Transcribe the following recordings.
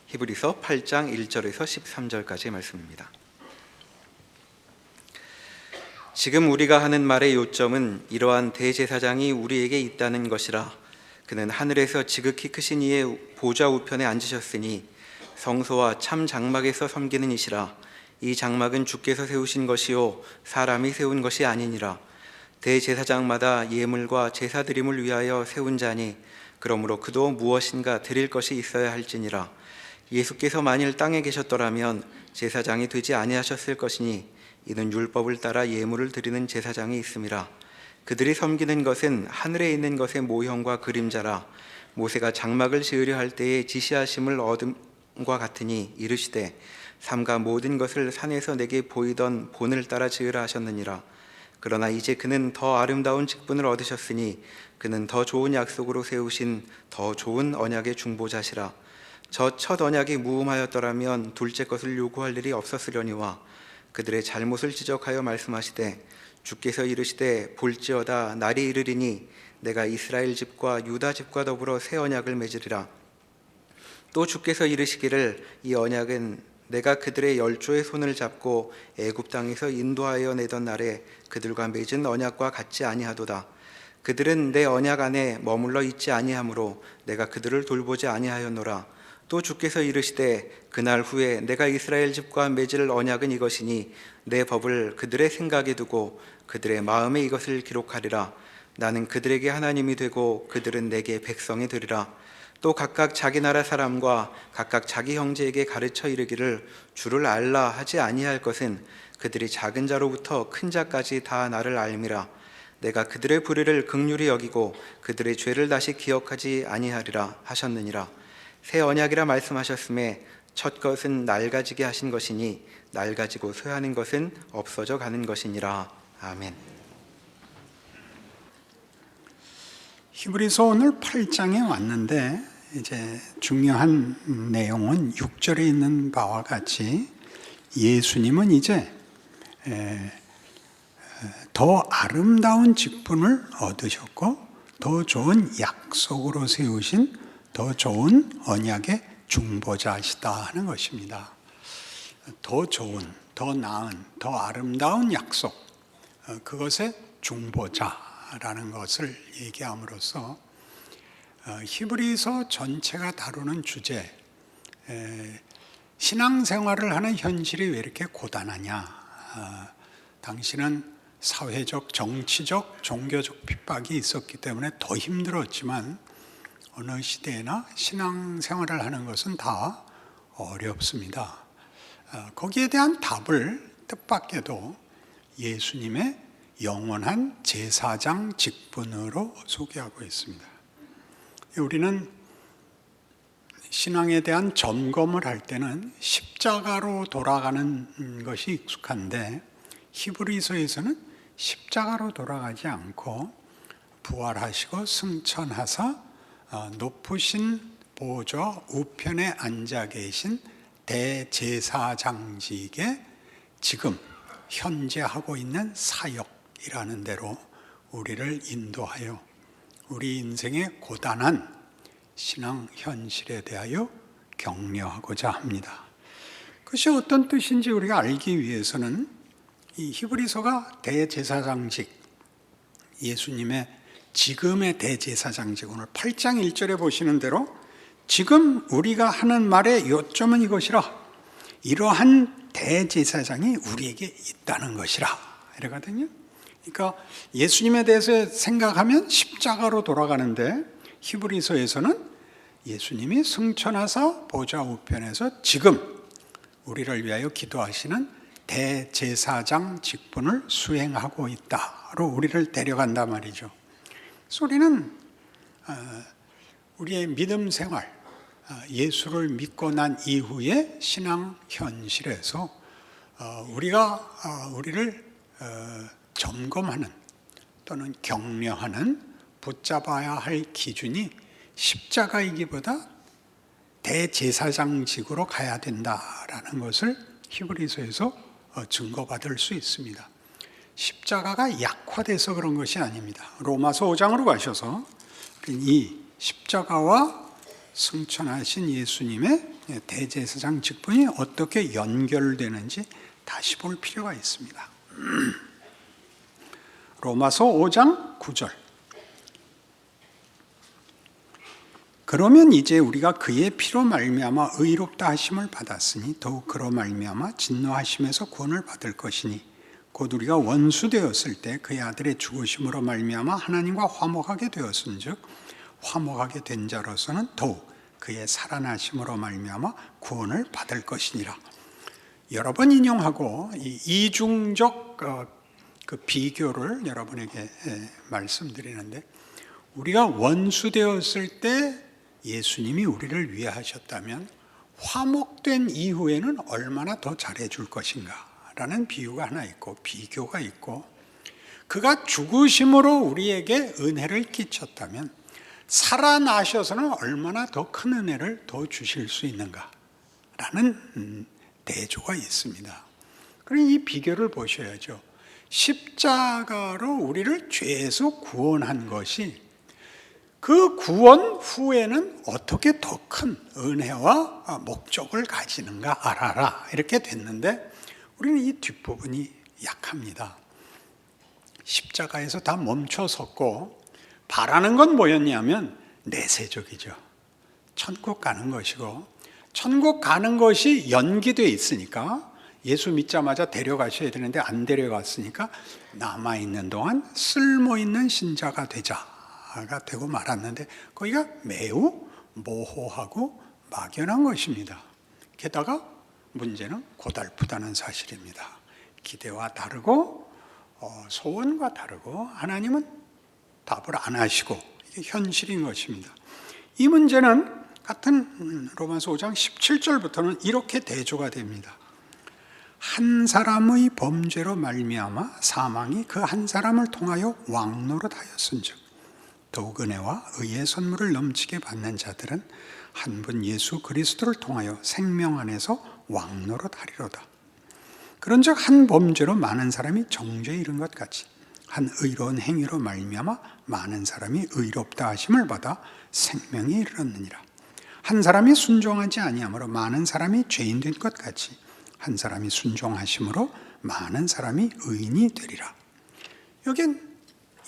히브리서 8장 1절에서 13절까지의 말씀입니다. 지금 우리가 하는 말의 요점은 이러한 대제사장이 우리에게 있다는 것이라. 그는 하늘에서 지극히 크신 이의 보좌 우편에 앉으셨으니 성소와 참 장막에서 섬기는 이시라. 이 장막은 주께서 세우신 것이요 사람이 세운 것이 아니니라. 대제사장마다 예물과 제사 드림을 위하여 세운 자니 그러므로 그도 무엇인가 드릴 것이 있어야 할지니라. 예수께서 만일 땅에 계셨더라면 제사장이 되지 아니하셨을 것이니 이는 율법을 따라 예물을 드리는 제사장이 있음이라. 그들이 섬기는 것은 하늘에 있는 것의 모형과 그림자라. 모세가 장막을 지으려 할 때에 지시하심을 얻음과 같으니 이르시되 삼가 모든 것을 산에서 내게 보이던 본을 따라 지으라 하셨느니라. 그러나 이제 그는 더 아름다운 직분을 얻으셨으니 그는 더 좋은 약속으로 세우신 더 좋은 언약의 중보자시라. 저 첫 언약이 무음하였더라면 둘째 것을 요구할 일이 없었으려니와 그들의 잘못을 지적하여 말씀하시되 주께서 이르시되 볼지어다 날이 이르리니 내가 이스라엘 집과 유다 집과 더불어 새 언약을 맺으리라. 또 주께서 이르시기를 이 언약은 내가 그들의 열조의 손을 잡고 애굽 땅에서 인도하여 내던 날에 그들과 맺은 언약과 같지 아니하도다. 그들은 내 언약 안에 머물러 있지 아니하므로 내가 그들을 돌보지 아니하였노라. 또 주께서 이르시되 그날 후에 내가 이스라엘 집과 맺을 언약은 이것이니 내 법을 그들의 생각에 두고 그들의 마음에 이것을 기록하리라. 나는 그들에게 하나님이 되고 그들은 내게 백성이 되리라. 또 각각 자기 나라 사람과 각각 자기 형제에게 가르쳐 이르기를 주를 알라 하지 아니할 것은 그들이 작은 자로부터 큰 자까지 다 나를 알미라. 내가 그들의 불의를 긍휼히 여기고 그들의 죄를 다시 기억하지 아니하리라 하셨느니라. 새 언약이라 말씀하셨음에 첫 것은 낡아지게 하신 것이니 낡아지고 쇠하는 것은 없어져 가는 것이니라. 아멘. 히브리서 오늘 8장에 왔는데 이제 중요한 내용은 6절에 있는 바와 같이 예수님은 이제 더 아름다운 직분을 얻으셨고 더 좋은 약속으로 세우신 더 좋은 언약의 중보자시다 하는 것입니다. 더 좋은, 더 나은, 더 아름다운 약속, 그것의 중보자라는 것을 얘기함으로써 히브리서 전체가 다루는 주제, 신앙생활을 하는 현실이 왜 이렇게 고단하냐. 당시는 사회적, 정치적, 종교적 핍박이 있었기 때문에 더 힘들었지만 어느 시대나 신앙생활을 하는 것은 다 어렵습니다. 거기에 대한 답을 뜻밖에도 예수님의 영원한 제사장 직분으로 소개하고 있습니다. 우리는 신앙에 대한 점검을 할 때는 십자가로 돌아가는 것이 익숙한데 히브리서에서는 십자가로 돌아가지 않고 부활하시고 승천하사 높으신 보좌 우편에 앉아 계신 대제사장직에 지금 현재 하고 있는 사역이라는 대로 우리를 인도하여 우리 인생의 고단한 신앙 현실에 대하여 격려하고자 합니다. 그것이 어떤 뜻인지 우리가 알기 위해서는 이 히브리서가 대제사장직, 예수님의 지금의 대제사장직, 오늘 8장 1절에 보시는 대로 지금 우리가 하는 말의 요점은 이것이라. 이러한 대제사장이 우리에게 있다는 것이라. 이러거든요. 그러니까 예수님에 대해서 생각하면 십자가로 돌아가는데 히브리서에서는 예수님이 승천하사 보좌 우편에서 지금 우리를 위하여 기도하시는 대제사장 직분을 수행하고 있다로 우리를 데려간단 말이죠. 그래서 우리는 우리의 믿음 생활, 예수를 믿고 난 이후의 신앙 현실에서 우리가 우리를 점검하는 또는 격려하는 붙잡아야 할 기준이 십자가이기보다 대제사장직으로 가야 된다라는 것을 히브리서에서 증거받을 수 있습니다. 십자가가 약화돼서 그런 것이 아닙니다. 로마서 5장으로 가셔서 이 십자가와 승천하신 예수님의 대제사장 직분이 어떻게 연결되는지 다시 볼 필요가 있습니다. 로마서 5장 9절. 그러면 이제 우리가 그의 피로 말미암아 의롭다 하심을 받았으니 더욱 그로 말미암아 진노하심에서 구원을 받을 것이니 곧 우리가 원수 되었을 때 그의 아들의 죽으심으로 말미암아 하나님과 화목하게 되었은즉 화목하게 된 자로서는 더욱 그의 살아나심으로 말미암아 구원을 받을 것이니라. 여러 번 인용하고 이 이중적 그 비교를 여러분에게 말씀드리는데, 우리가 원수 되었을 때 예수님이 우리를 위하셨다면 화목된 이후에는 얼마나 더 잘해줄 것인가 라는 비유가 하나 있고 비교가 있고, 그가 죽으심으로 우리에게 은혜를 끼쳤다면 살아나셔서는 얼마나 더 큰 은혜를 더 주실 수 있는가 라는 대조가 있습니다. 그럼 이 비교를 보셔야죠. 십자가로 우리를 죄에서 구원한 것이 그 구원 후에는 어떻게 더 큰 은혜와 목적을 가지는가 알아라 이렇게 됐는데, 우리는 이 뒷부분이 약합니다. 십자가에서 다 멈춰섰고 바라는 건 뭐였냐면 내세적이죠. 천국 가는 것이고, 천국 가는 것이 연기되어 있으니까 예수 믿자마자 데려가셔야 되는데 안 데려갔으니까 남아있는 동안 쓸모있는 신자가 되자가 되고 말았는데, 거기가 매우 모호하고 막연한 것입니다. 게다가 문제는 고달프다는 사실입니다. 기대와 다르고 소원과 다르고 하나님은 답을 안 하시고, 이게 현실인 것입니다. 이 문제는 같은 로마서 5장 17절부터는 이렇게 대조가 됩니다. 한 사람의 범죄로 말미암아 사망이 그 한 사람을 통하여 왕노릇하였은즉 더욱 은혜와 의의 선물을 넘치게 받는 자들은 한 분 예수 그리스도를 통하여 생명 안에서 왕노릇하리로다. 그런즉 한 범죄로 많은 사람이 정죄에 이른 것 같이 한 의로운 행위로 말미암아 많은 사람이 의롭다 하심을 받아 생명에 이르렀느니라. 한 사람이 순종하지 아니함으로 많은 사람이 죄인 된 것 같이 한 사람이 순종하심으로 많은 사람이 의인이 되리라. 여긴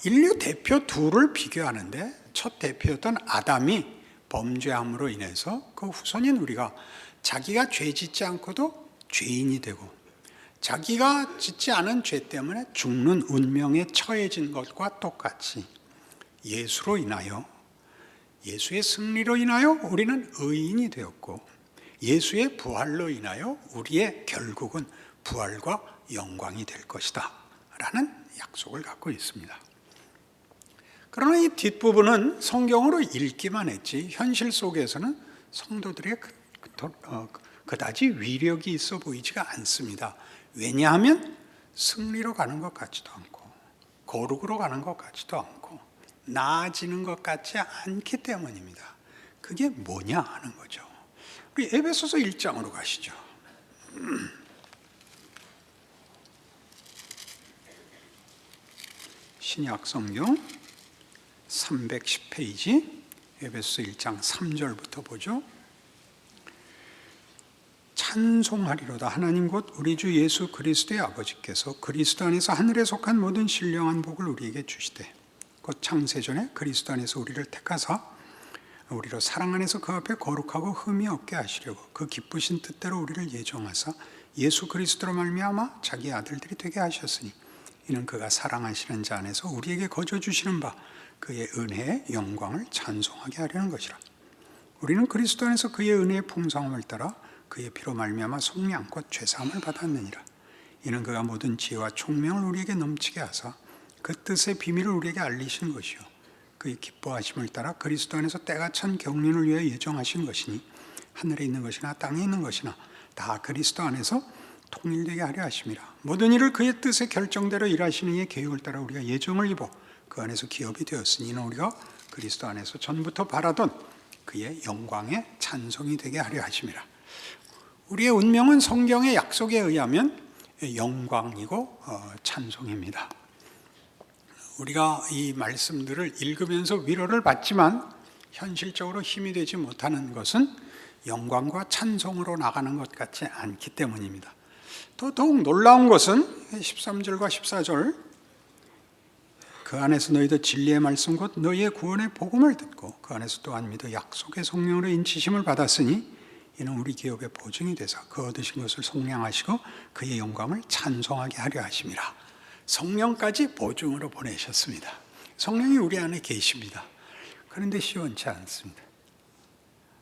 인류 대표 둘을 비교하는데, 첫 대표였던 아담이 범죄함으로 인해서 그 후손인 우리가 자기가 죄 짓지 않고도 죄인이 되고 자기가 짓지 않은 죄 때문에 죽는 운명에 처해진 것과 똑같이 예수로 인하여, 예수의 승리로 인하여 우리는 의인이 되었고, 예수의 부활로 인하여 우리의 결국은 부활과 영광이 될 것이다 라는 약속을 갖고 있습니다. 그러나 이 뒷부분은 성경으로 읽기만 했지 현실 속에서는 성도들의 그다지 위력이 있어 보이지가 않습니다. 왜냐하면 승리로 가는 것 같지도 않고 거룩으로 가는 것 같지도 않고 나아지는 것 같지 않기 때문입니다. 그게 뭐냐 하는 거죠. 우리 에베소서 1장으로 가시죠. 신약 성경 310페이지 에베소서 1장 3절부터 보죠. 찬송하리로다. 하나님 곧 우리 주 예수 그리스도의 아버지께서 그리스도 안에서 하늘에 속한 모든 신령한 복을 우리에게 주시되 곧 창세전에 그리스도 안에서 우리를 택하사 우리로 사랑 안에서 그 앞에 거룩하고 흠이 없게 하시려고 그 기쁘신 뜻대로 우리를 예정하사 예수 그리스도로 말미암아 자기 아들들이 되게 하셨으니 이는 그가 사랑하시는 자 안에서 우리에게 거저 주시는 바 그의 은혜의 영광을 찬송하게 하려는 것이라. 우리는 그리스도 안에서 그의 은혜의 풍성함을 따라 그의 피로 말미암아 속량과 죄사함을 받았느니라. 이는 그가 모든 지혜와 총명을 우리에게 넘치게 하사 그 뜻의 비밀을 우리에게 알리신 것이요 그의 기뻐하심을 따라 그리스도 안에서 때가 찬 경륜을 위하여 예정하신 것이니 하늘에 있는 것이나 땅에 있는 것이나 다 그리스도 안에서 통일되게 하려 하심이라. 모든 일을 그의 뜻의 결정대로 일하시는 이의 계획을 따라 우리가 예정을 입어 그 안에서 기업이 되었으니 이는 우리가 그리스도 안에서 전부터 바라던 그의 영광의 찬송이 되게 하려 하심이라. 우리의 운명은 성경의 약속에 의하면 영광이고 찬송입니다. 우리가 이 말씀들을 읽으면서 위로를 받지만 현실적으로 힘이 되지 못하는 것은 영광과 찬송으로 나가는 것 같지 않기 때문입니다. 또 더욱 놀라운 것은 13절과 14절, 그 안에서 너희도 진리의 말씀 곧 너희의 구원의 복음을 듣고 그 안에서 또한 믿어 약속의 성령으로 인치심을 받았으니 이는 우리 기업의 보증이 되사 그 얻으신 것을 속량하시고 그의 영광을 찬송하게 하려 하심이라. 성령까지 보증으로 보내셨습니다. 성령이 우리 안에 계십니다. 그런데 시원치 않습니다.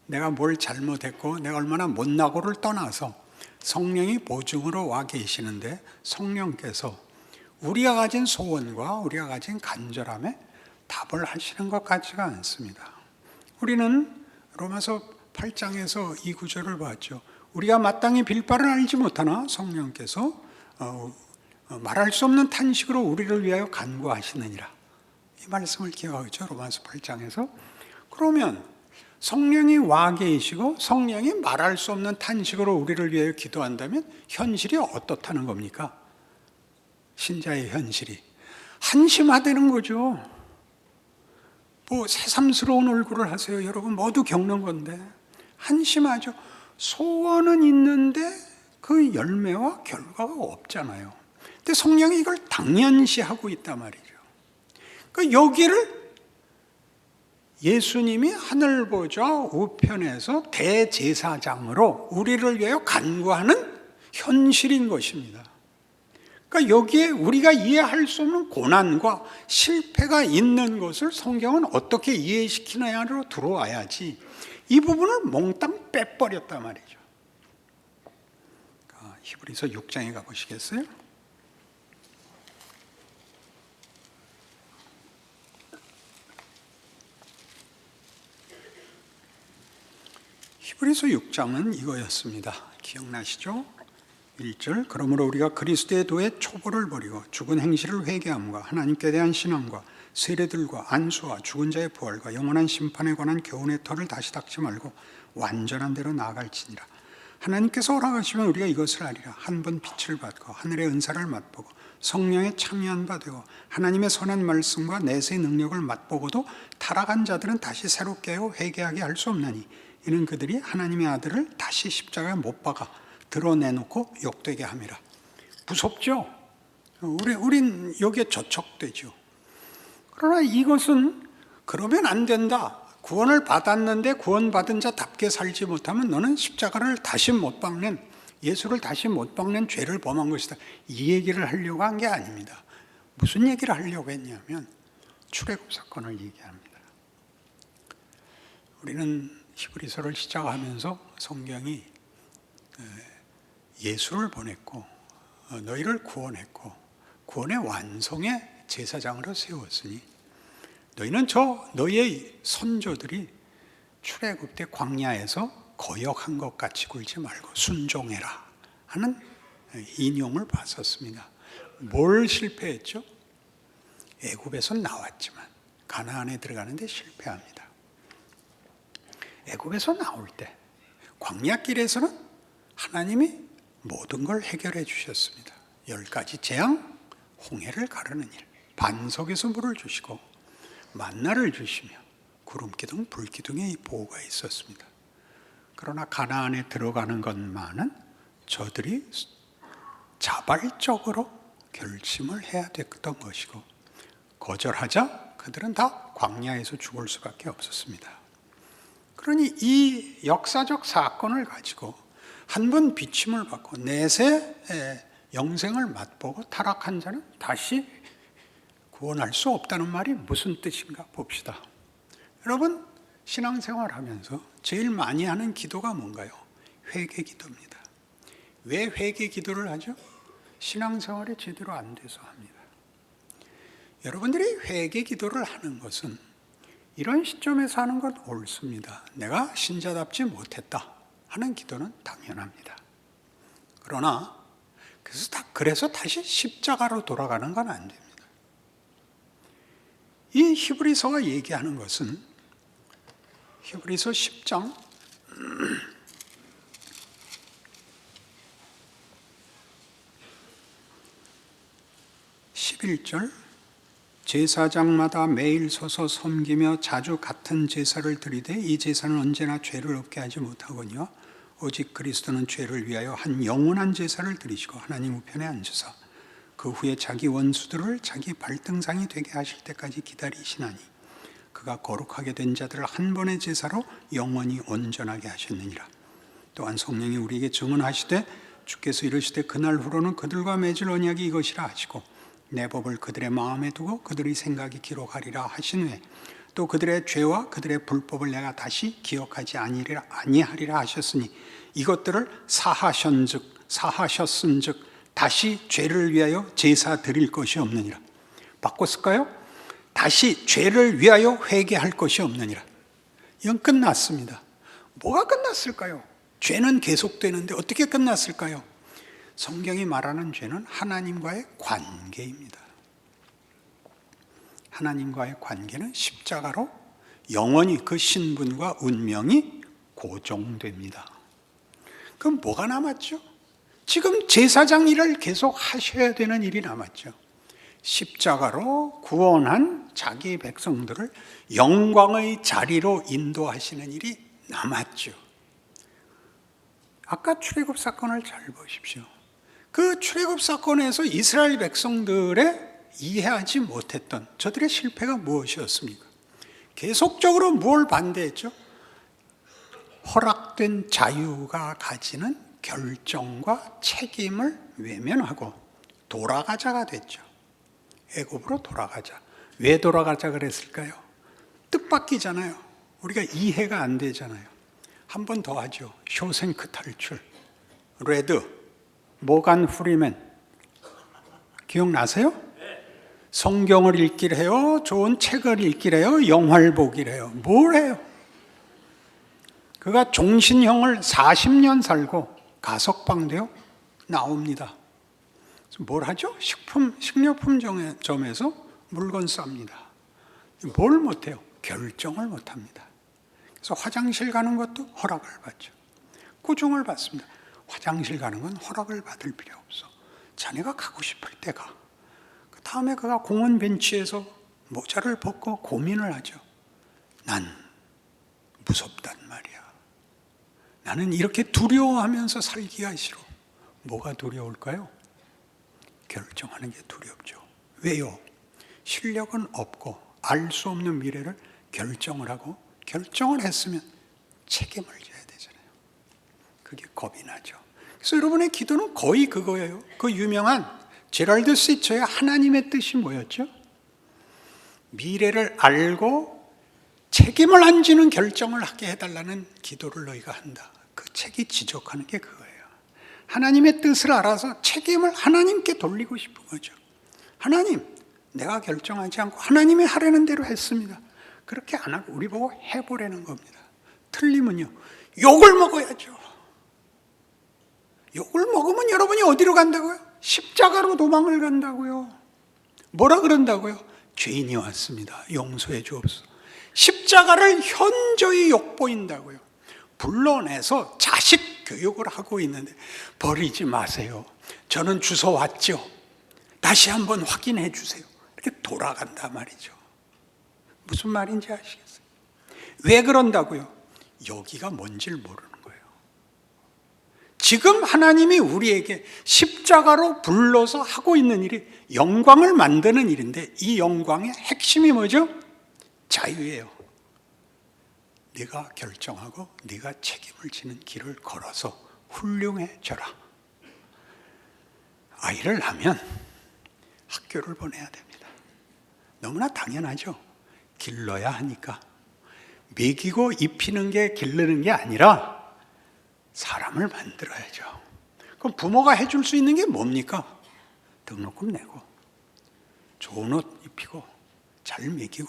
내가 뭘 잘못했고 내가 얼마나 못나고를 떠나서 성령이 보증으로 와 계시는데 성령께서 우리가 가진 소원과 우리가 가진 간절함에 답을 하시는 것 같지가 않습니다. 우리는 로마서 8장에서 이 구절을 봤죠. 우리가 마땅히 빌 바를 알지 못하나 성령께서 말할 수 없는 탄식으로 우리를 위하여 간구하시느니라. 이 말씀을 기억하죠. 로마서 8장에서. 그러면 성령이 와 계시고 성령이 말할 수 없는 탄식으로 우리를 위하여 기도한다면 현실이 어떻다는 겁니까? 신자의 현실이 한심하다는 거죠. 뭐 새삼스러운 얼굴을 하세요. 여러분 모두 겪는 건데 한심하죠. 소원은 있는데 그 열매와 결과가 없잖아요. 근데 성령이 이걸 당연시하고 있단 말이죠. 그러니까 여기를 예수님이 하늘보좌 우편에서 대제사장으로 우리를 위하여 간구하는 현실인 것입니다. 그러니까 여기에 우리가 이해할 수 없는 고난과 실패가 있는 것을 성경은 어떻게 이해시키느냐로 들어와야지 이 부분을 몽땅 빼버렸단 말이죠. 히브리서 6장에 가보시겠어요? 히브리서 6장은 이거였습니다. 기억나시죠? 1절, 그러므로 우리가 그리스도의 도의 초보를 버리고 죽은 행실을 회개함과 하나님께 대한 신앙과 세례들과 안수와 죽은 자의 부활과 영원한 심판에 관한 교훈의 털을 다시 닦지 말고 완전한 대로 나아갈지니라. 하나님께서 허락하시면 우리가 이것을 하리라. 한 번 빛을 받고 하늘의 은사를 맛보고 성령에 참여한 바 되고 하나님의 선한 말씀과 내세의 능력을 맛보고도 타락한 자들은 다시 새롭게 하여 회개하게 할 수 없나니 이는 그들이 하나님의 아들을 다시 십자가에 못 박아 드러내놓고 욕되게 함이라. 무섭죠? 우린 여기에 저촉되죠. 그러나 이것은 그러면 안 된다. 구원을 받았는데 구원받은 자답게 살지 못하면 너는 십자가를 다시 못 박는, 예수를 다시 못 박는 죄를 범한 것이다. 이 얘기를 하려고 한 게 아닙니다. 무슨 얘기를 하려고 했냐면 출애굽 사건을 얘기합니다. 우리는 히브리서를 시작하면서 성경이 예수를 보냈고 너희를 구원했고 구원의 완성의 제사장으로 세웠으니 너희는 너희의 선조들이 출애굽 때 광야에서 거역한 것 같이 굴지 말고 순종해라 하는 인용을 봤었습니다. 뭘 실패했죠? 애굽에서 나왔지만 가나안에 들어가는데 실패합니다. 애굽에서 나올 때 광야길에서는 하나님이 모든 걸 해결해 주셨습니다. 10가지 재앙, 홍해를 가르는 일, 반석에서 물을 주시고 만나를 주시며 구름기둥, 불기둥의 보호가 있었습니다. 그러나 가나안에 들어가는 것만은 저들이 자발적으로 결심을 해야 됐던 것이고 거절하자 그들은 다 광야에서 죽을 수밖에 없었습니다. 그러니 이 역사적 사건을 가지고 한 번 비침을 받고 내세 영생을 맛보고 타락한 자는 다시 구원할 수 없다는 말이 무슨 뜻인가 봅시다. 여러분 신앙생활 하면서 제일 많이 하는 기도가 뭔가요? 회개 기도입니다. 왜 회개 기도를 하죠? 신앙생활이 제대로 안 돼서 합니다. 여러분들이 회개 기도를 하는 것은 이런 시점에서 하는 건 옳습니다. 내가 신자답지 못했다 하는 기도는 당연합니다. 그러나 그래서 다시 십자가로 돌아가는 건 안 됩니다. 이 히브리서가 얘기하는 것은 히브리서 10장 11절 제사장마다 매일 서서 섬기며 자주 같은 제사를 드리되 이 제사는 언제나 죄를 없게 하지 못하거니와 오직 그리스도는 죄를 위하여 한 영원한 제사를 드리시고 하나님 우편에 앉으사 그 후에 자기 원수들을 자기 발등상이 되게 하실 때까지 기다리시나니 그가 거룩하게 된 자들을 한 번의 제사로 영원히 온전하게 하셨느니라. 또한 성령이 우리에게 증언하시되 주께서 이르시되 그날 후로는 그들과 맺을 언약이 이것이라 하시고 내 법을 그들의 마음에 두고 그들의 생각이 기록하리라 하신 후에 또 그들의 죄와 그들의 불법을 내가 다시 기억하지 아니하리라 하셨으니 이것들을 사하셨은즉 다시 죄를 위하여 제사 드릴 것이 없느니라. 바꿨을까요? 다시 죄를 위하여 회개할 것이 없느니라. 이건 끝났습니다. 뭐가 끝났을까요? 죄는 계속되는데 어떻게 끝났을까요? 성경이 말하는 죄는 하나님과의 관계입니다. 하나님과의 관계는 십자가로 영원히 그 신분과 운명이 고정됩니다. 그럼 뭐가 남았죠? 지금 제사장 일을 계속 하셔야 되는 일이 남았죠. 십자가로 구원한 자기 백성들을 영광의 자리로 인도하시는 일이 남았죠. 아까 출애굽 사건을 잘 보십시오. 그 출애굽 사건에서 이스라엘 백성들의 이해하지 못했던 저들의 실패가 무엇이었습니까? 계속적으로 뭘 반대했죠? 허락된 자유가 가지는 결정과 책임을 외면하고 돌아가자가 됐죠. 애굽으로 돌아가자. 왜 돌아가자 그랬을까요? 뜻밖이잖아요. 우리가 이해가 안 되잖아요. 한 번 더 하죠. 쇼생크 탈출. 레드, 모간 프리맨. 기억나세요? 성경을 읽기래요. 좋은 책을 읽기래요. 영화를 보기래요. 뭘 해요? 그가 종신형을 40년 살고 가석방되어 나옵니다. 뭘 하죠? 식료품점에서 물건 쌉니다. 뭘 못해요? 결정을 못합니다. 그래서 화장실 가는 것도 허락을 받죠. 구중을 받습니다. 화장실 가는 건 허락을 받을 필요 없어. 자네가 가고 싶을 때 가. 그 다음에 그가 공원 벤치에서 모자를 벗고 고민을 하죠. 난 무섭단 말이야. 나는 이렇게 두려워하면서 살기가 싫어. 뭐가 두려울까요? 결정하는 게 두렵죠. 왜요? 실력은 없고 알 수 없는 미래를 결정을 하고 결정을 했으면 책임을 져야 되잖아요. 그게 겁이 나죠. 그래서 여러분의 기도는 거의 그거예요. 그 유명한 제랄드 시처의 하나님의 뜻이 뭐였죠? 미래를 알고 책임을 안 지는 결정을 하게 해달라는 기도를 너희가 한다. 그 책이 지적하는 게 그거예요. 하나님의 뜻을 알아서 책임을 하나님께 돌리고 싶은 거죠. 하나님, 내가 결정하지 않고 하나님이 하려는 대로 했습니다. 그렇게 안 하고 우리 보고 해보라는 겁니다. 틀리면요, 욕을 먹어야죠. 욕을 먹으면 여러분이 어디로 간다고요? 십자가로 도망을 간다고요. 뭐라 그런다고요? 죄인이 왔습니다. 용서해 주옵소서. 십자가를 현저히 욕보인다고요. 불러내서 자식 교육을 하고 있는데 버리지 마세요. 저는 주워 왔죠. 다시 한번 확인해 주세요. 이렇게 돌아간단 말이죠. 무슨 말인지 아시겠어요? 왜 그런다고요? 여기가 뭔지를 모르는 거예요. 지금 하나님이 우리에게 십자가로 불러서 하고 있는 일이 영광을 만드는 일인데 이 영광의 핵심이 뭐죠? 자유예요. 네가 결정하고 네가 책임을 지는 길을 걸어서 훌륭해져라. 아이를 낳으면 학교를 보내야 됩니다. 너무나 당연하죠. 길러야 하니까. 먹이고 입히는 게 기르는 게 아니라 사람을 만들어야죠. 그럼 부모가 해줄 수 있는 게 뭡니까? 등록금 내고 좋은 옷 입히고 잘 먹이고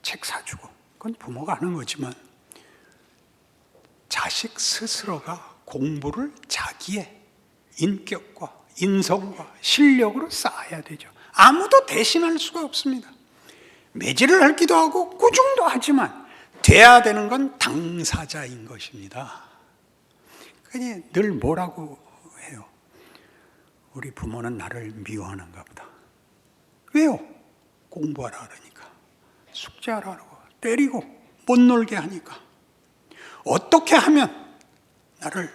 책 사주고 그건 부모가 하는 거지만 자식 스스로가 공부를 자기의 인격과 인성과 실력으로 쌓아야 되죠. 아무도 대신할 수가 없습니다. 매질을 하기도 하고 꾸중도 하지만 돼야 되는 건 당사자인 것입니다. 그러니 늘 뭐라고 해요? 우리 부모는 나를 미워하는가 보다. 왜요? 공부하라 그러니까, 숙제하라고 때리고 못 놀게 하니까, 어떻게 하면 나를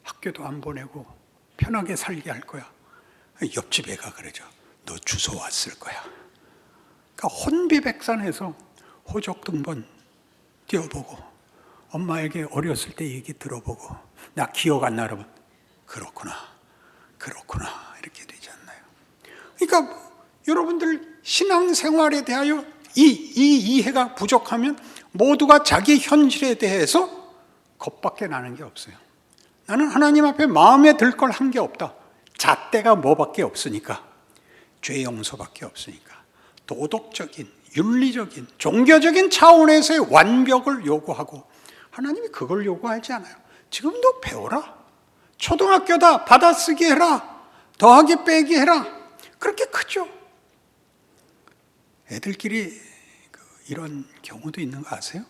학교도 안 보내고 편하게 살게 할 거야? 옆집 애가 그러죠. 너 주소 왔을 거야. 그러니까 혼비백산해서 호적 등본 띄워보고, 엄마에게 어렸을 때 얘기 들어보고, 나 기억 안 나 그러면 그렇구나 이렇게 되지 않나요? 그러니까 여러분들 신앙생활에 대하여 이 이해가 부족하면 모두가 자기 현실에 대해서 겁밖에 나는 게 없어요. 나는 하나님 앞에 마음에 들 걸 한 게 없다. 잣대가 뭐밖에 없으니까, 죄 용서밖에 없으니까, 도덕적인, 윤리적인, 종교적인 차원에서의 완벽을 요구하고, 하나님이 그걸 요구하지 않아요. 지금도 배워라. 초등학교다. 받아쓰기 해라. 더하기 빼기 해라. 그렇게 크죠. 애들끼리 이런 경우도 있는 거 아세요?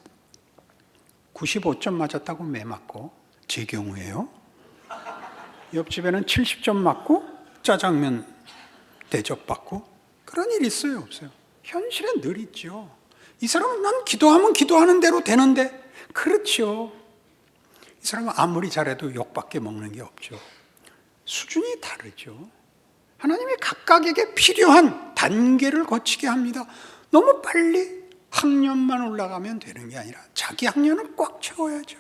95점 맞았다고 매 맞고, 제 경우에요. 옆집에는 70점 맞고 짜장면 대접받고, 그런 일 있어요, 없어요? 현실에 늘 있죠. 이 사람은 난 기도하면 기도하는 대로 되는데, 그렇죠. 이 사람은 아무리 잘해도 욕밖에 먹는 게 없죠. 수준이 다르죠. 하나님이 각각에게 필요한 단계를 거치게 합니다. 너무 빨리 학년만 올라가면 되는 게 아니라 자기 학년을 꽉 채워야죠.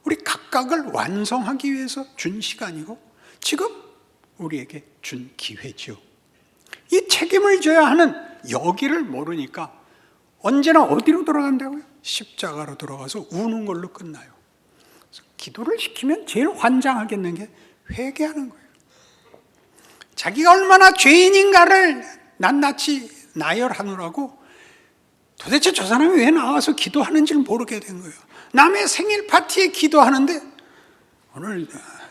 우리 각각을 완성하기 위해서 준 시간이고, 지금 우리에게 준 기회죠. 이 책임을 져야 하는 여기를 모르니까 언제나 어디로 돌아간다고요? 십자가로 돌아가서 우는 걸로 끝나요. 그래서 기도를 시키면 제일 환장하겠는 게 회개하는 거예요. 자기가 얼마나 죄인인가를 낱낱이 나열하느라고 도대체 저 사람이 왜 나와서 기도하는지를 모르게 된 거예요. 남의 생일 파티에 기도하는데, 오늘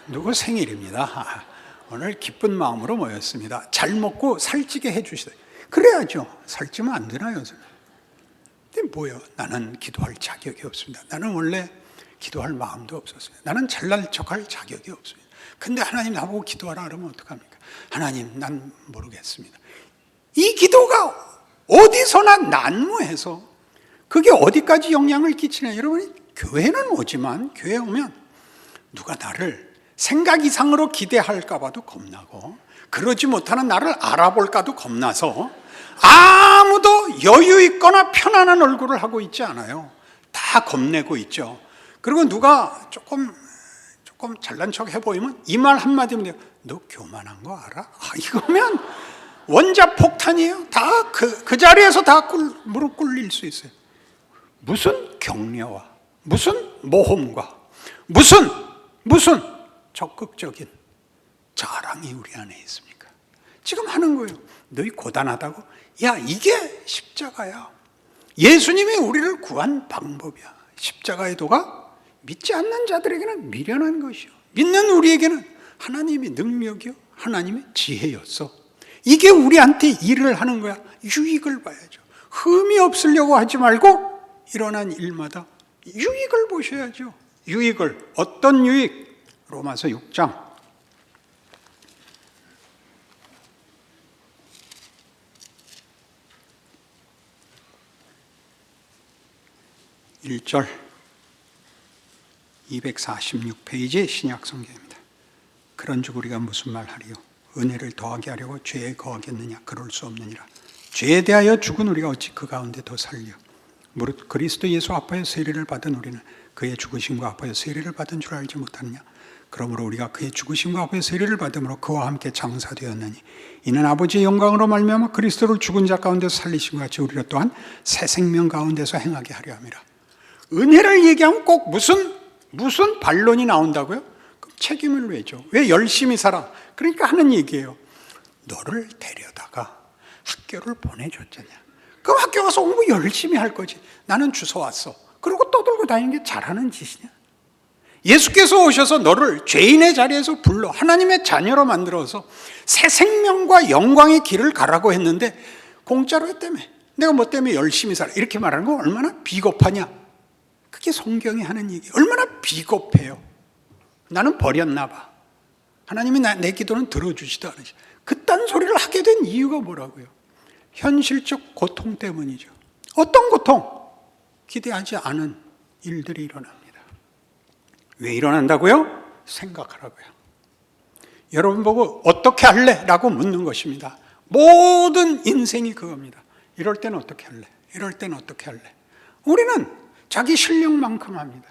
누구 생일입니다. 오늘 기쁜 마음으로 모였습니다. 잘 먹고 살찌게 해주시다. 그래야죠. 살찌면 안 되나요? 근데 뭐예요? 나는 기도할 자격이 없습니다. 나는 원래 기도할 마음도 없었어요. 나는 잘날 척할 자격이 없습니다. 근데 하나님 나보고 기도하라 그러면 어떡합니까? 하나님, 난 모르겠습니다. 이 기도가 어디서나 난무해서 그게 어디까지 영향을 끼치냐. 여러분이 교회는 오지만 교회 오면 누가 나를 생각 이상으로 기대할까 봐도 겁나고, 그러지 못하는 나를 알아볼까도 겁나서 아무도 여유 있거나 편안한 얼굴을 하고 있지 않아요. 다 겁내고 있죠. 그리고 누가 조금 잘난 척 해보이면 이 말 한마디면 돼요. 너 교만한 거 알아? 이거면 원자 폭탄이에요. 다 그 자리에서 다 무릎 꿇릴 수 있어요. 무슨 격려와 무슨 모험과 무슨 적극적인 자랑이 우리 안에 있습니까? 지금 하는 거예요. 너희 고단하다고? 야, 이게 십자가야. 예수님이 우리를 구한 방법이야. 십자가의 도가 믿지 않는 자들에게는 미련한 것이요, 믿는 우리에게는 하나님의 능력이요, 하나님의 지혜였어. 이게 우리한테 일을 하는 거야. 유익을 봐야죠. 흠이 없으려고 하지 말고 일어난 일마다 유익을 보셔야죠. 유익을. 어떤 유익? 로마서 6장 1절 246페이지 신약성경입니다. 그런즉 우리가 무슨 말하리요? 은혜를 더하게 하려고 죄에 거하겠느냐? 그럴 수 없느니라. 죄에 대하여 죽은 우리가 어찌 그 가운데 더 살려? 무릇 그리스도 예수 아파여 세례를 받은 우리는 그의 죽으심과 아파여 세례를 받은 줄 알지 못하느냐? 그러므로 우리가 그의 죽으심과 아파여 세례를 받음으로 그와 함께 장사되었느니, 이는 아버지의 영광으로 말미암아 그리스도를 죽은 자 가운데서 살리신 것 같이 우리로 또한 새 생명 가운데서 행하게 하려 함이라. 은혜를 얘기하면 꼭 무슨 반론이 나온다고요? 그럼 책임을 왜죠? 왜 열심히 살아? 그러니까 하는 얘기예요. 너를 데려다가 학교를 보내줬잖냐. 그럼 학교 가서 공부 열심히 할 거지. 나는 주워 왔어. 그리고 떠들고 다니는 게 잘하는 짓이냐? 예수께서 오셔서 너를 죄인의 자리에서 불러 하나님의 자녀로 만들어서 새 생명과 영광의 길을 가라고 했는데 공짜로 했다며. 내가 뭐 때문에 열심히 살아. 이렇게 말하는 거 얼마나 비겁하냐. 그게 성경이 하는 얘기. 얼마나 비겁해요. 나는 버렸나 봐. 하나님이 내 기도는 들어주지도 않으시. 그딴 소리를 하게 된 이유가 뭐라고요? 현실적 고통 때문이죠. 어떤 고통? 기대하지 않은 일들이 일어납니다. 왜 일어난다고요? 생각하라고요. 여러분 보고 어떻게 할래? 라고 묻는 것입니다. 모든 인생이 그겁니다. 이럴 땐 어떻게 할래? 이럴 땐 어떻게 할래? 우리는 자기 실력만큼 합니다.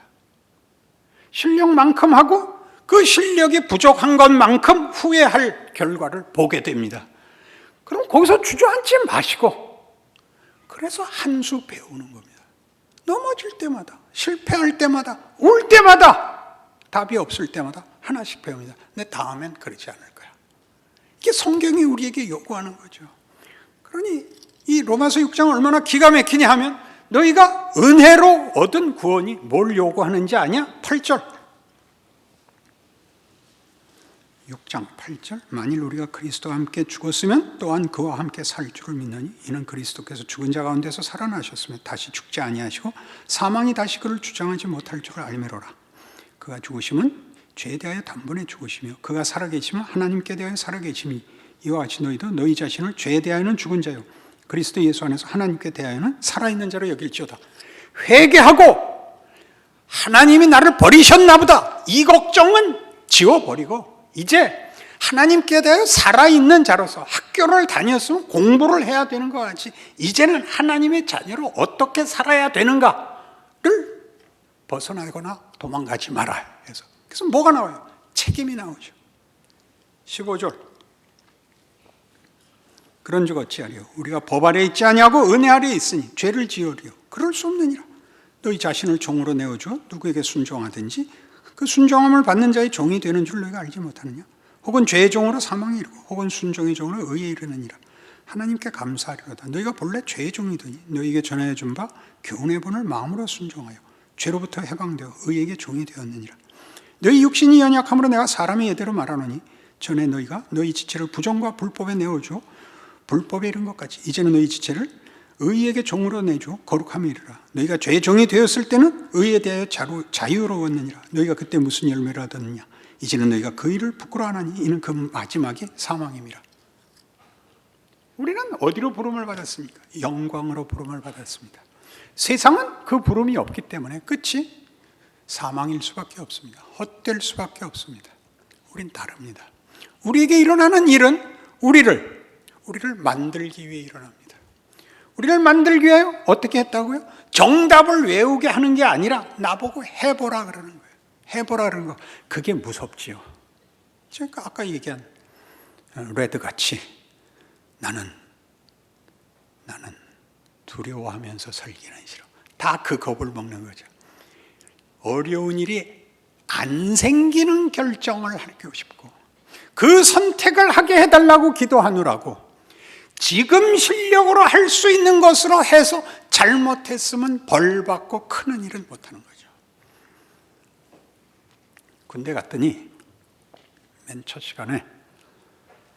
실력만큼 하고 그 실력이 부족한 것만큼 후회할 결과를 보게 됩니다. 그럼 거기서 주저앉지 마시고, 그래서 한 수 배우는 겁니다. 넘어질 때마다, 실패할 때마다, 울 때마다, 답이 없을 때마다 하나씩 배웁니다. 근데 다음엔 그러지 않을 거야. 이게 성경이 우리에게 요구하는 거죠. 그러니 이 로마서 6장은 얼마나 기가 막히냐 하면, 너희가 은혜로 얻은 구원이 뭘 요구하는지 아냐? 8절. 6장 8절. 만일 우리가 그리스도와 함께 죽었으면 또한 그와 함께 살 줄을 믿느니 이는 그리스도께서 죽은 자 가운데서 살아나셨으며 다시 죽지 아니하시고 사망이 다시 그를 주장하지 못할 줄을 알미로라. 그가 죽으심은 죄에 대하여 단번에 죽으시며 그가 살아계시면 하나님께 대하여 살아계심이 이와 같이 너희도 너희 자신을 죄에 대하여는 죽은 자요 그리스도 예수 안에서 하나님께 대하여는 살아있는 자로 여길지어다. 회개하고 하나님이 나를 버리셨나 보다, 이 걱정은 지워버리고 이제 하나님께 대하여 살아있는 자로서 학교를 다녔으면 공부를 해야 되는 것 같이 이제는 하나님의 자녀로 어떻게 살아야 되는가를 벗어나거나 도망가지 말아요. 그래서 뭐가 나와요? 책임이 나오죠. 15절. 그런즉 어찌하리요? 우리가 법 아래 있지 아니하고 은혜 아래 있으니 죄를 지으리요? 그럴 수 없느니라. 너희 자신을 종으로 내어주어 누구에게 순종하든지 그 순종함을 받는 자의 종이 되는 줄 너희가 알지 못하느냐? 혹은 죄의 종으로 사망에 이르고 혹은 순종의 종으로 의에 이르느니라. 하나님께 감사하리로다. 너희가 본래 죄의 종이더니 너희에게 전하여 준 바 교훈의 본을 마음으로 순종하여 죄로부터 해방되어 의에게 종이 되었느니라. 너희 육신이 연약함으로 내가 사람의 예대로 말하노니 전에 너희가 너희 지체를 부정과 불법에 내어주어 불법에 이른 것까지 이제는 너희 지체를 의에게 종으로 내줘 거룩함에 이르라. 너희가 죄의 종이 되었을 때는 의에 대하여 자유로웠느니라. 너희가 그때 무슨 열매를 얻었느냐? 이제는 너희가 그 일을 부끄러워하나니 이는 그 마지막이 사망임이라. 우리는 어디로 부름을 받았습니까? 영광으로 부름을 받았습니다. 세상은 그 부름이 없기 때문에 끝이 사망일 수밖에 없습니다. 헛될 수밖에 없습니다. 우린 다릅니다. 우리에게 일어나는 일은 우리를 만들기 위해 일어납니다. 우리를 만들기 위해 어떻게 했다고요? 정답을 외우게 하는 게 아니라 나보고 해보라 그러는 거예요. 해보라 그러는 거. 그게 무섭지요. 제가 아까 얘기한 레드같이 나는 두려워하면서 살기는 싫어. 다 그 겁을 먹는 거죠. 어려운 일이 안 생기는 결정을 하고 싶고 그 선택을 하게 해달라고 기도하느라고 지금 실력으로 할 수 있는 것으로 해서 잘못했으면 벌 받고 크는 일은 못하는 거죠. 군대 갔더니 맨 첫 시간에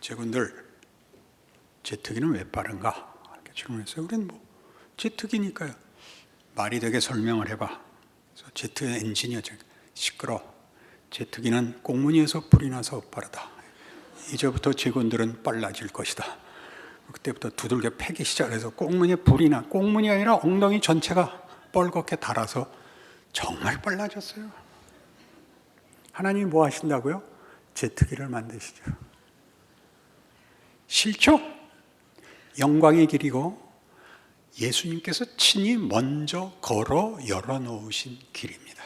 제군들 제트기는 왜 빠른가? 이렇게 질문했어요. 우리는 뭐 제트기니까요. 말이 되게 설명을 해봐. 그래서 제트 엔지니어 시끄러. 제트기는 꽁무니에서 불이 나서 빠르다. 이제부터 제군들은 빨라질 것이다. 그때부터 두들겨 패기 시작해서 꽁무니에 불이 나. 꽁무니가 아니라 엉덩이 전체가 뻘겋게 달아서 정말 빨라졌어요. 하나님이 뭐 하신다고요? 제트기를 만드시죠. 싫죠? 영광의 길이고 예수님께서 친히 먼저 걸어 열어놓으신 길입니다.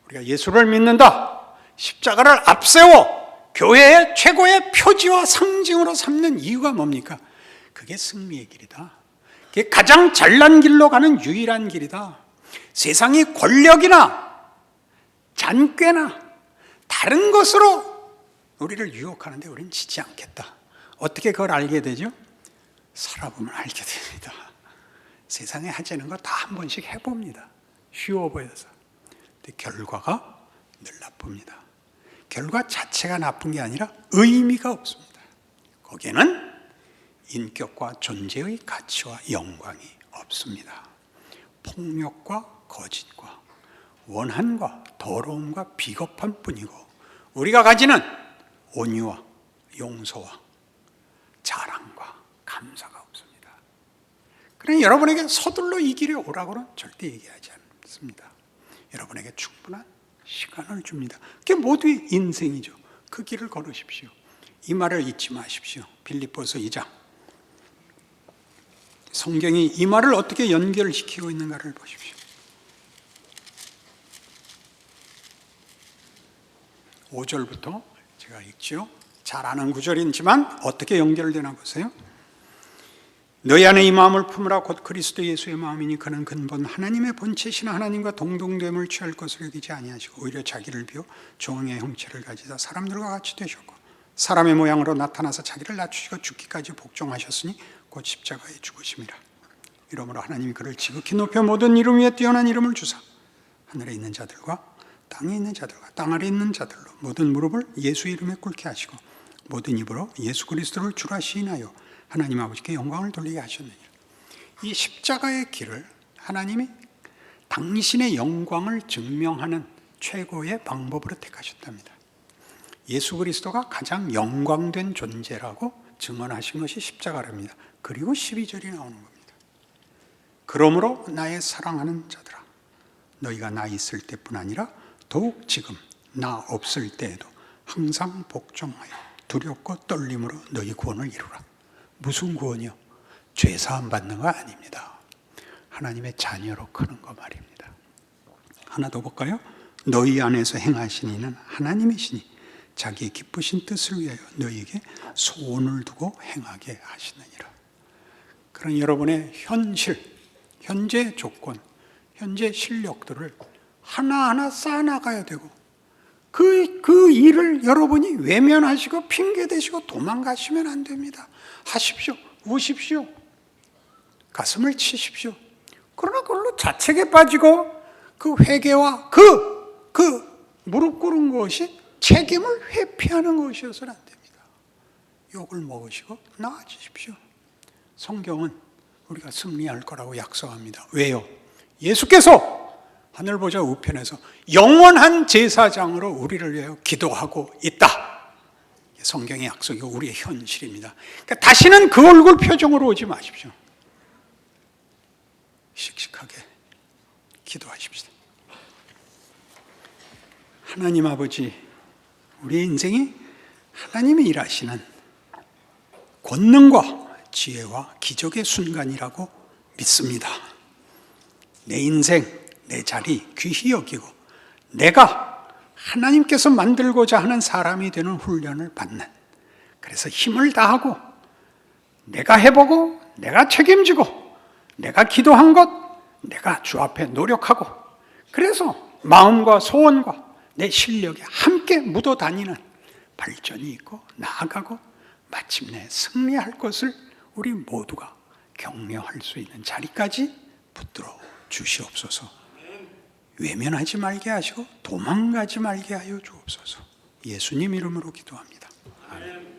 우리가 예수를 믿는다, 십자가를 앞세워 교회의 최고의 표지와 상징으로 삼는 이유가 뭡니까? 그게 승리의 길이다. 그게 가장 잘난 길로 가는 유일한 길이다. 세상이 권력이나 잔꾀나 다른 것으로 우리를 유혹하는데 우리는 지지 않겠다. 어떻게 그걸 알게 되죠? 살아보면 알게 됩니다. 세상에 하자는 거 다 한 번씩 해봅니다. 쉬워 보여서. 근데 결과가 늘 나쁩니다. 결과 자체가 나쁜 게 아니라 의미가 없습니다. 거기에는 인격과 존재의 가치와 영광이 없습니다. 폭력과 거짓과 원한과 더러움과 비겁한 뿐이고 우리가 가지는 온유와 용서와 자랑과 감사가 그러니 여러분에게 서둘러 이 길에 오라고는 절대 얘기하지 않습니다. 여러분에게 충분한 시간을 줍니다. 그게 모두의 인생이죠. 그 길을 걸으십시오. 이 말을 잊지 마십시오. 빌립보서 2장. 성경이 이 말을 어떻게 연결시키고 있는가를 보십시오. 5절부터 제가 읽지요. 잘 아는 구절이지만 어떻게 연결되나 보세요. 너희 안에 이 마음을 품으라. 곧 그리스도 예수의 마음이니 그는 근본 하나님의 본체시나 하나님과 동등됨을 취할 것을 여기지 아니하시고 오히려 자기를 비워 종의 형체를 가지사 사람들과 같이 되셨고 사람의 모양으로 나타나서 자기를 낮추시고 죽기까지 복종하셨으니 곧 십자가에 죽으심이라. 이러므로 하나님이 그를 지극히 높여 모든 이름 위에 뛰어난 이름을 주사 하늘에 있는 자들과 땅에 있는 자들과 땅 아래 있는 자들로 모든 무릎을 예수 이름에 꿇게 하시고 모든 입으로 예수 그리스도를 주라 시인하여 하나님 아버지께 영광을 돌리게 하셨느니라. 이 십자가의 길을 하나님이 당신의 영광을 증명하는 최고의 방법으로 택하셨답니다. 예수 그리스도가 가장 영광된 존재라고 증언하신 것이 십자가랍니다. 그리고 12절이 나오는 겁니다. 그러므로 나의 사랑하는 자들아 너희가 나 있을 때뿐 아니라 더욱 지금 나 없을 때에도 항상 복종하여 두렵고 떨림으로 너희 구원을 이루라. 무슨 구원이요? 죄사함 받는 거 아닙니다. 하나님의 자녀로 크는 거 말입니다. 하나 더 볼까요? 너희 안에서 행하신 이는 하나님이시니 자기의 기쁘신 뜻을 위하여 너희에게 소원을 두고 행하게 하시느니라. 그런 여러분의 현실, 현재 조건, 현재 실력들을 하나하나 쌓아나가야 되고 그 일을 여러분이 외면하시고 핑계대시고 도망가시면 안 됩니다. 하십시오. 우십시오. 가슴을 치십시오. 그러나 그걸로 자책에 빠지고 그 회개와 그 무릎 꿇은 것이 책임을 회피하는 것이어서는 안 됩니다. 욕을 먹으시고 나아지십시오. 성경은 우리가 승리할 거라고 약속합니다. 왜요? 예수께서 하늘 보좌 우편에서 영원한 제사장으로 우리를 위하여 기도하고 있다. 성경의 약속이고 우리의 현실입니다. 그러니까 다시는 그 얼굴 표정으로 오지 마십시오. 씩씩하게 기도하십시오. 하나님 아버지, 우리의 인생이 하나님이 일하시는 권능과 지혜와 기적의 순간이라고 믿습니다. 내 인생, 내 자리 귀히 여기고 내가 하나님께서 만들고자 하는 사람이 되는 훈련을 받는, 그래서 힘을 다하고 내가 해보고 내가 책임지고 내가 기도한 것 내가 주 앞에 노력하고 그래서 마음과 소원과 내 실력이 함께 묻어 다니는 발전이 있고 나아가고 마침내 승리할 것을 우리 모두가 격려할 수 있는 자리까지 붙들어 주시옵소서. 외면하지 말게 하시고 도망가지 말게 하여 주옵소서. 예수님 이름으로 기도합니다. 아멘.